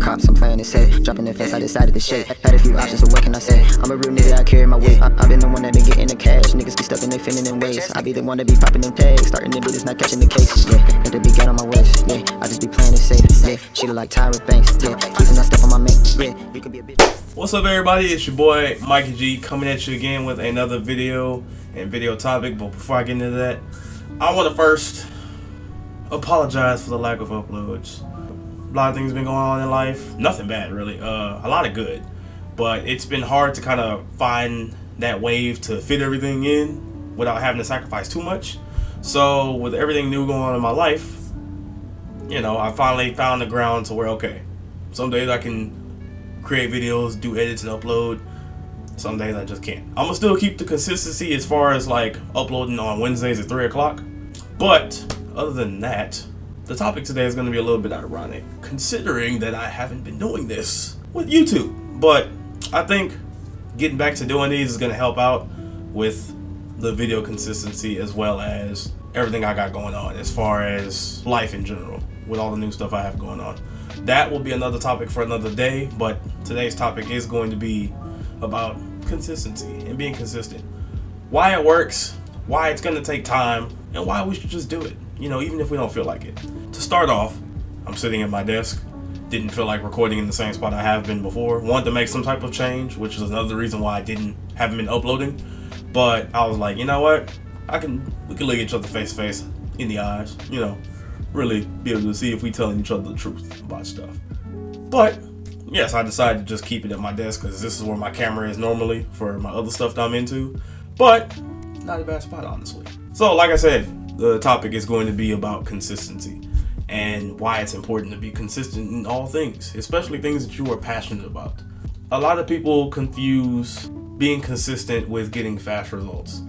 cops, I'm playing it safe. Dropping the fence, I decided to shake. Had a few options, so what can I say? I'm a real nigga, I carry my weight. I've been the one that been getting the cash. Niggas be stuck in their feminine ways. I be the one that be popping them tags. Starting the business, not catching the case. Yeah, let the beat out on my waist. Yeah, I just be playing it safe. Yeah, she look like Tyra Banks. Yeah, keeping that stuff on my mate. Yeah, you can be a bitch. What's up, everybody? It's your boy Mikey G coming at you again with another video and video topic. But before I get into that, I want to first apologize for the lack of uploads. A lot of things been going on in life. Nothing bad, really. A lot of good. But it's been hard to kind of find that wave to fit everything in without having to sacrifice too much. So with everything new going on in my life, you know, I finally found the ground to where, okay, some days I can create videos, do edits and upload. Some days I just can't. I'm gonna still keep the consistency as far as like uploading on Wednesdays at 3 o'clock. But other than that, the topic today is gonna be a little bit ironic, considering that I haven't been doing this with YouTube. But I think getting back to doing these is gonna help out with the video consistency as well as everything I got going on as far as life in general with all the new stuff I have going on. That will be another topic for another day, but today's topic is going to be about consistency and being consistent. Why it works, why it's going to take time, and why we should just do it, you know, even if we don't feel like it. To start off, I'm sitting at my desk. Didn't feel like recording in the same spot I have been before. Wanted to make some type of change, which is another reason why I haven't been uploading. But I was like, you know what? We can look at each other face to face in the eyes, you know, really be able to see if we telling each other the truth about stuff. But yes, I decided to just keep it at my desk because this is where my camera is normally for my other stuff that I'm into. But not a bad spot, honestly. So like I said, the topic is going to be about consistency and why it's important to be consistent in all things, especially things that you are passionate about. A lot of people confuse being consistent with getting fast results.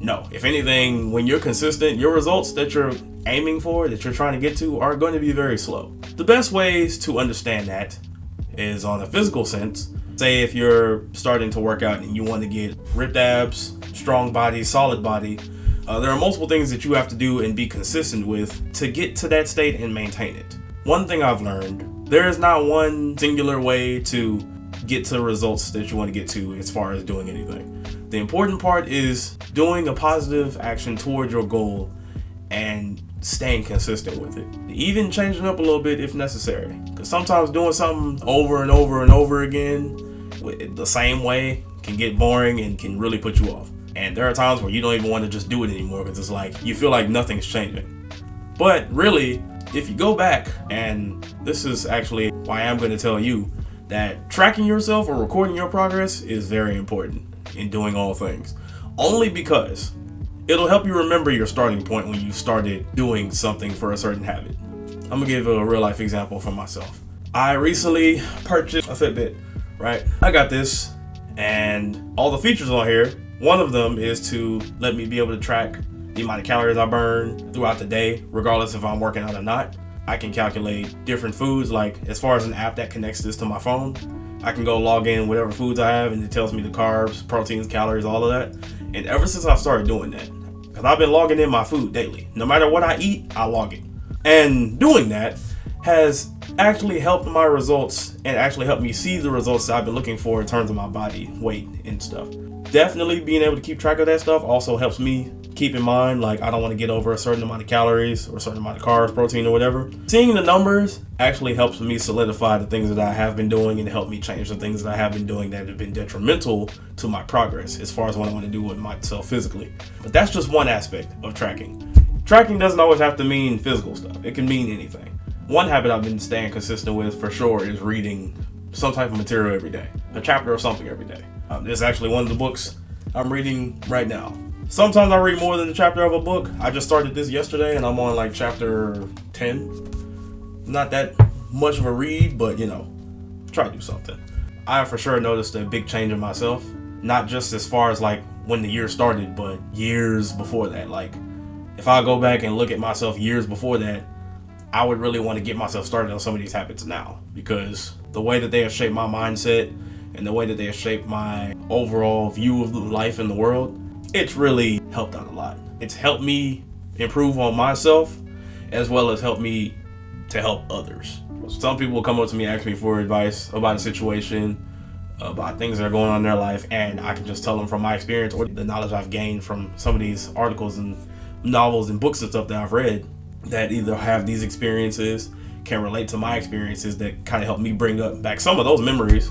No, if anything, when you're consistent, your results that you're aiming for, that you're trying to get to, are going to be very slow. The best ways to understand that is on a physical sense. Say if you're starting to work out and you want to get ripped abs, strong body, solid body, there are multiple things that you have to do and be consistent with to get to that state and maintain it. One thing I've learned, there is not one singular way to get to results that you want to get to as far as doing anything. The important part is doing a positive action toward your goal and staying consistent with it. Even changing up a little bit if necessary. Because sometimes doing something over and over and over again the same way can get boring and can really put you off. And there are times where you don't even want to just do it anymore because it's like you feel like nothing's changing. But really, if you go back, and this is actually why I'm going to tell you that tracking yourself or recording your progress is very important in doing all things. Only because it'll help you remember your starting point when you started doing something for a certain habit. I'm gonna give a real life example from myself. I recently purchased a Fitbit, right? I got this and all the features on here, one of them is to let me be able to track the amount of calories I burn throughout the day, regardless if I'm working out or not. I can calculate different foods, like as far as an app that connects this to my phone, I can go log in whatever foods I have and it tells me the carbs, proteins, calories, all of that. And ever since I started doing that, because I've been logging in my food daily. No matter what I eat, I log it. And doing that has actually helped my results and actually helped me see the results that I've been looking for in terms of my body weight and stuff. Definitely being able to keep track of that stuff also helps me keep in mind, like, I don't want to get over a certain amount of calories or a certain amount of carbs, protein, or whatever. Seeing the numbers actually helps me solidify the things that I have been doing and help me change the things that I have been doing that have been detrimental to my progress as far as what I want to do with myself physically. But that's just one aspect of tracking. Tracking doesn't always have to mean physical stuff. It can mean anything. One habit I've been staying consistent with for sure is reading some type of material every day. A chapter of something every day. This is actually one of the books I'm reading right now. Sometimes I read more than a chapter of a book. I just started this yesterday and I'm on like chapter 10. Not that much of a read, but you know, try to do something. I for sure noticed a big change in myself. Not just as far as like when the year started, but years before that. Like if I go back and look at myself years before that, I would really want to get myself started on some of these habits now, because the way that they have shaped my mindset and the way that they have shaped my overall view of life in the world, it's really helped out a lot. It's helped me improve on myself as well as helped me to help others. Some people will come up to me, ask me for advice about a situation, about things that are going on in their life, and I can just tell them from my experience or the knowledge I've gained from some of these articles and novels and books and stuff that I've read that either have these experiences, can relate to my experiences that kind of help me bring up back some of those memories,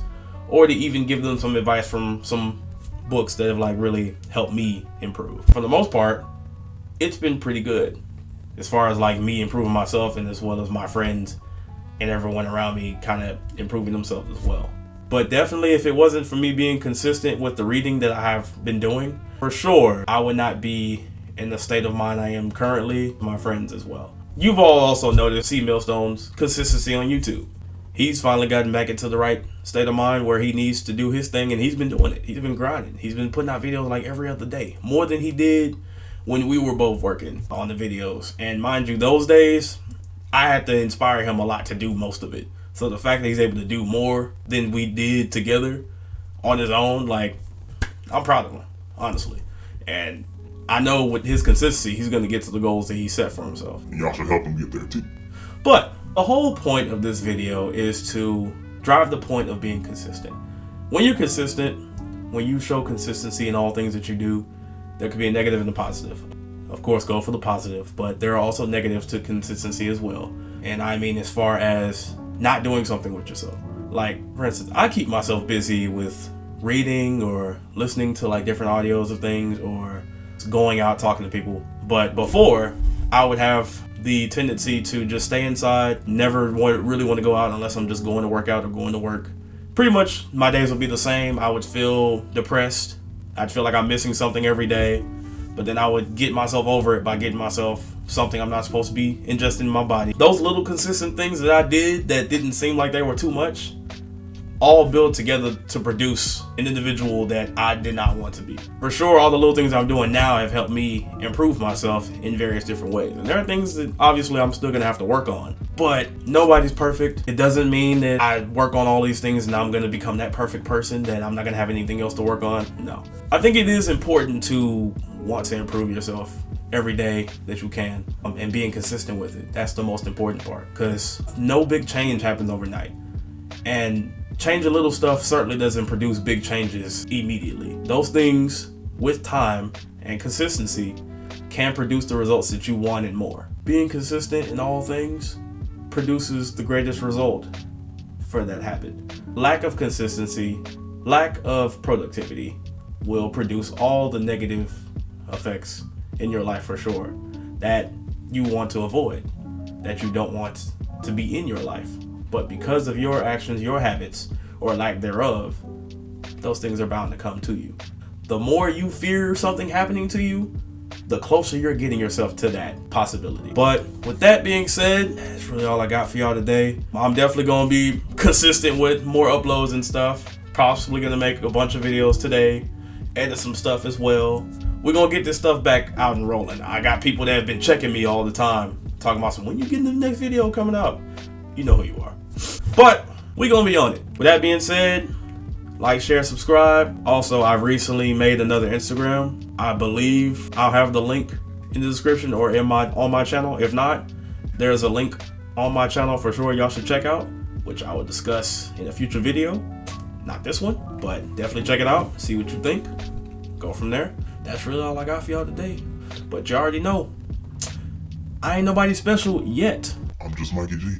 or to even give them some advice from some books that have like really helped me improve. For the most part, it's been pretty good as far as like me improving myself, and as well as my friends and everyone around me kind of improving themselves as well. But definitely, if it wasn't for me being consistent with the reading that I have been doing, for sure, I would not be in the state of mind I am currently, my friends as well. You've all also noticed C. Millstone's consistency on YouTube. He's finally gotten back into the right state of mind where he needs to do his thing, and he's been doing it. He's been grinding. He's been putting out videos like every other day, more than he did when we were both working on the videos. And mind you, those days, I had to inspire him a lot to do most of it. So the fact that he's able to do more than we did together on his own, like, I'm proud of him, honestly. And I know with his consistency, he's going to get to the goals that he set for himself. And y'all should help him get there too. But the whole point of this video is to drive the point of being consistent. When you're consistent, when you show consistency in all things that you do, there could be a negative and a positive. Of course, go for the positive, but there are also negatives to consistency as well. And I mean, as far as not doing something with yourself. Like, for instance, I keep myself busy with reading or listening to like different audios of things, or going out talking to people. But before, I would have the tendency to just stay inside, never really want to go out unless I'm just going to work out or going to work. Pretty much my days would be the same. I would feel depressed. I'd feel like I'm missing something every day. But then I would get myself over it by getting myself something I'm not supposed to be ingesting in my body. Those little consistent things that I did that didn't seem like they were too much, all build together to produce an individual that I did not want to be. For sure, all the little things I'm doing now have helped me improve myself in various different ways. And there are things that obviously I'm still gonna have to work on, but nobody's perfect. It doesn't mean that I work on all these things and I'm gonna become that perfect person that I'm not gonna have anything else to work on. No. I think it is important to want to improve yourself every day that you can, and being consistent with it. That's the most important part, because no big change happens overnight. And changing little stuff certainly doesn't produce big changes immediately. Those things, with time and consistency, can produce the results that you want and more. Being consistent in all things produces the greatest result for that habit. Lack of consistency, lack of productivity will produce all the negative effects in your life for sure that you want to avoid, that you don't want to be in your life. But because of your actions, your habits, or lack thereof, those things are bound to come to you. The more you fear something happening to you, the closer you're getting yourself to that possibility. But with that being said, that's really all I got for y'all today. I'm definitely gonna be consistent with more uploads and stuff. Possibly gonna make a bunch of videos today, edit some stuff as well. We're gonna get this stuff back out and rolling. I got people that have been checking me all the time, talking about when you getting the next video coming out. You know who you are. But we're gonna be on it. With that being said, like, share, subscribe. Also, I've recently made another Instagram. I believe I'll have the link in the description or on my channel. If not, there's a link on my channel for sure y'all should check out, which I will discuss in a future video. Not this one, but definitely check it out. See what you think. Go from there. That's really all I got for y'all today. But you already know, I ain't nobody special yet. I'm just Mikey G.